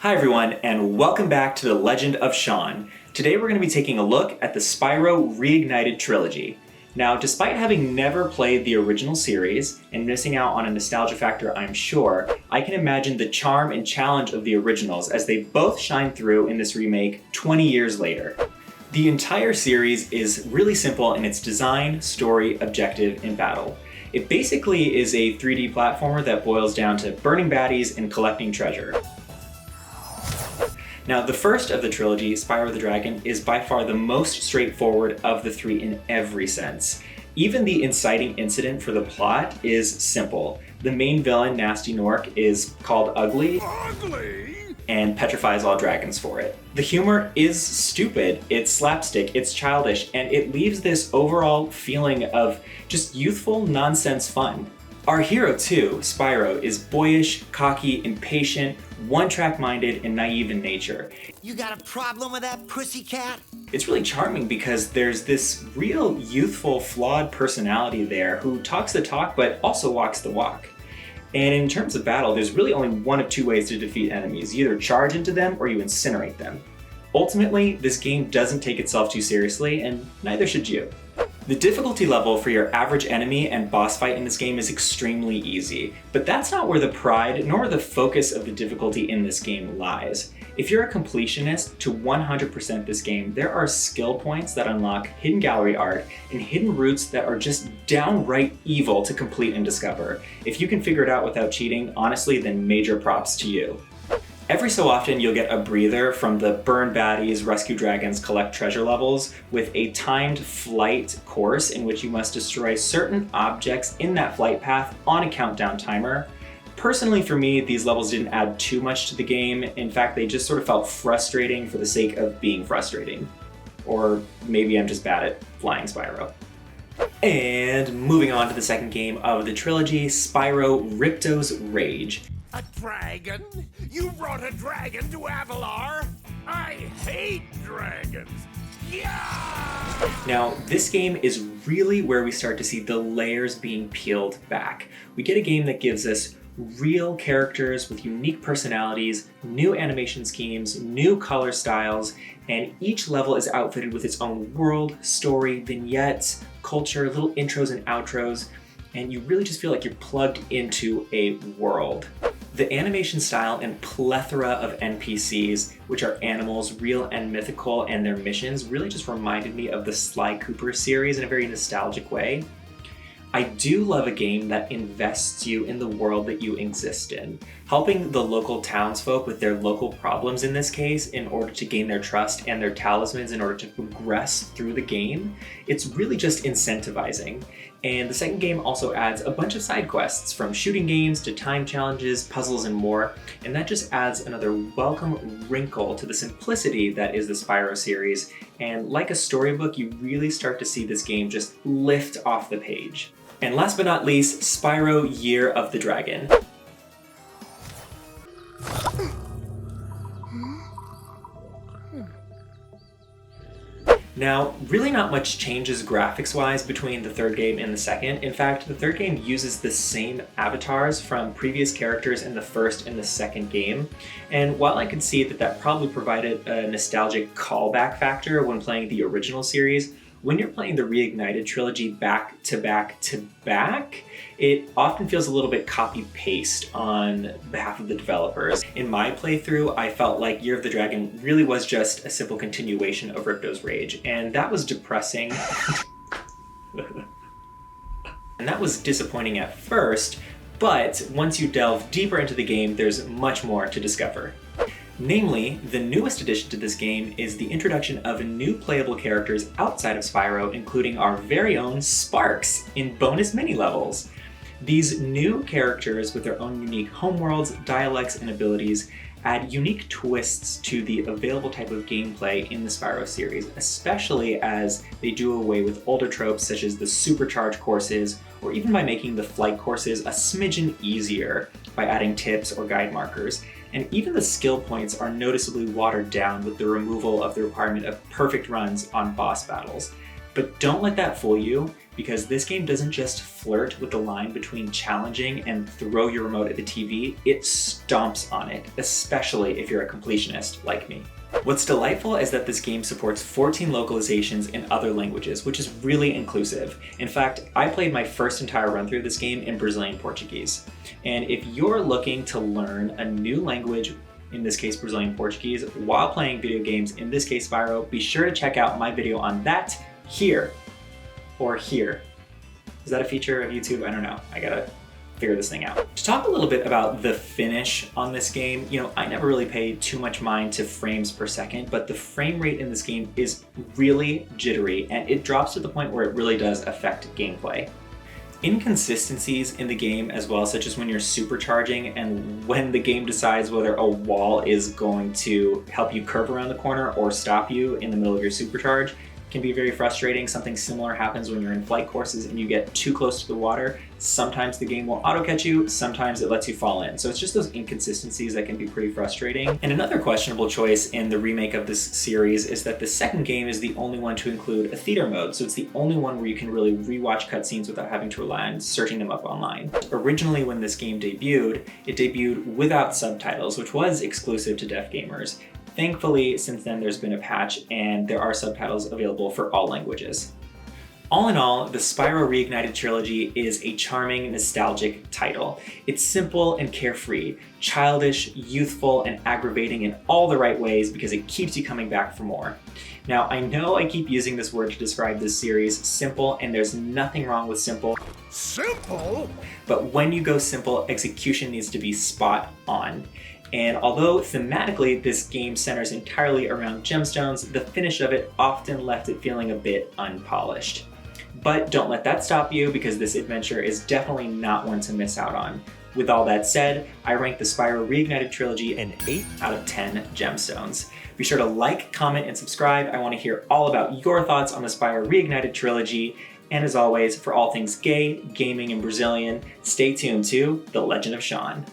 Hi everyone, and welcome back to The Legend of Sean. Today we're going to be taking a look at the Spyro Reignited Trilogy. Now, despite having never played the original series, and missing out on a nostalgia factor I'm sure, I can imagine the charm and challenge of the originals as they both shine through in this remake 20 years later. The entire series is really simple in its design, story, objective, and battle. It basically is a 3D platformer that boils down to burning baddies and collecting treasure. Now, the first of the trilogy, Spyro the Dragon, is by far the most straightforward of the three in every sense. Even the inciting incident for the plot is simple. The main villain, Nasty Nork, is called Ugly and petrifies all dragons for it. The humor is stupid, it's slapstick, it's childish, and it leaves this overall feeling of just youthful nonsense fun. Our hero too, Spyro, is boyish, cocky, impatient, one-track minded, and naive in nature. You got a problem with that pussycat? It's really charming because there's this real youthful, flawed personality there who talks the talk but also walks the walk. And in terms of battle, there's really only one of two ways to defeat enemies. You either charge into them or you incinerate them. Ultimately, this game doesn't take itself too seriously, and neither should you. The difficulty level for your average enemy and boss fight in this game is extremely easy, but that's not where the pride nor the focus of the difficulty in this game lies. If you're a completionist, to 100% this game, there are skill points that unlock hidden gallery art and hidden routes that are just downright evil to complete and discover. If you can figure it out without cheating, honestly, then major props to you. Every so often you'll get a breather from the burn baddies, rescue dragons, collect treasure levels with a timed flight course in which you must destroy certain objects in that flight path on a countdown timer. Personally for me, these levels didn't add too much to the game. In fact, they just sort of felt frustrating for the sake of being frustrating. Or maybe I'm just bad at flying Spyro. And moving on to the second game of the trilogy, Spyro Ripto's Rage. A dragon? You brought a dragon to Avalar? I hate dragons! Yeah! Now, this game is really where we start to see the layers being peeled back. We get a game that gives us real characters with unique personalities, new animation schemes, new color styles, and each level is outfitted with its own world, story, vignettes, culture, little intros and outros, and you really just feel like you're plugged into a world. The animation style and plethora of NPCs, which are animals, real and mythical, and their missions, really just reminded me of the Sly Cooper series in a very nostalgic way. I do love a game that invests you in the world that you exist in, helping the local townsfolk with their local problems in this case in order to gain their trust and their talismans in order to progress through the game. It's really just incentivizing. And the second game also adds a bunch of side quests, from shooting games to time challenges, puzzles, and more, and that just adds another welcome wrinkle to the simplicity that is the Spyro series, and like a storybook, you really start to see this game just lift off the page. And last but not least, Spyro Year of the Dragon. Now, really not much changes graphics-wise between the third game and the second. In fact, the third game uses the same avatars from previous characters in the first and the second game. And while I could see that that probably provided a nostalgic callback factor when playing the original series, when you're playing the Reignited Trilogy back to back to back, it often feels a little bit copy-paste on behalf of the developers. In my playthrough, I felt like Year of the Dragon really was just a simple continuation of Ripto's Rage, and that was depressing. And that was disappointing at first, but once you delve deeper into the game, there's much more to discover. Namely, the newest addition to this game is the introduction of new playable characters outside of Spyro, including our very own Sparks in bonus mini-levels. These new characters, with their own unique homeworlds, dialects, and abilities, add unique twists to the available type of gameplay in the Spyro series, especially as they do away with older tropes such as the supercharge courses, or even by making the flight courses a smidgen easier by adding tips or guide markers. And even the skill points are noticeably watered down with the removal of the requirement of perfect runs on boss battles. But don't let that fool you, because this game doesn't just flirt with the line between challenging and throw your remote at the TV, it stomps on it, especially if you're a completionist like me. What's delightful is that this game supports 14 localizations in other languages, which is really inclusive. In fact, I played my first entire run through this game in Brazilian Portuguese. And if you're looking to learn a new language, in this case Brazilian Portuguese, while playing video games, in this case Spyro, be sure to check out my video on that here, or here. Is that a feature of YouTube? I don't know. I gotta figure this thing out. To talk a little bit about the finish on this game, I never really pay too much mind to frames per second, but the frame rate in this game is really jittery, and it drops to the point where it really does affect gameplay. Inconsistencies in the game as well, such as when you're supercharging and when the game decides whether a wall is going to help you curve around the corner or stop you in the middle of your supercharge, can be very frustrating. Something similar happens when you're in flight courses and you get too close to the water. Sometimes the game will auto catch you, sometimes it lets you fall in. So it's just those inconsistencies that can be pretty frustrating. And another questionable choice in the remake of this series is that the second game is the only one to include a theater mode. So it's the only one where you can really rewatch cutscenes without having to rely on searching them up online. Originally, when this game debuted, it debuted without subtitles, which was exclusive to deaf gamers. Thankfully, since then there's been a patch and there are subtitles available for all languages. All in all, the Spyro Reignited Trilogy is a charming, nostalgic title. It's simple and carefree, childish, youthful, and aggravating in all the right ways because it keeps you coming back for more. Now, I know I keep using this word to describe this series, simple, and there's nothing wrong with simple. Simple? But when you go simple, execution needs to be spot on. And although thematically this game centers entirely around gemstones, the finish of it often left it feeling a bit unpolished. But don't let that stop you, because this adventure is definitely not one to miss out on. With all that said, I rank the Spyro Reignited Trilogy an 8 out of 10 gemstones. Be sure to like, comment, and subscribe. I want to hear all about your thoughts on the Spyro Reignited Trilogy. And as always, for all things gay, gaming, and Brazilian, stay tuned to The Legend of Sean.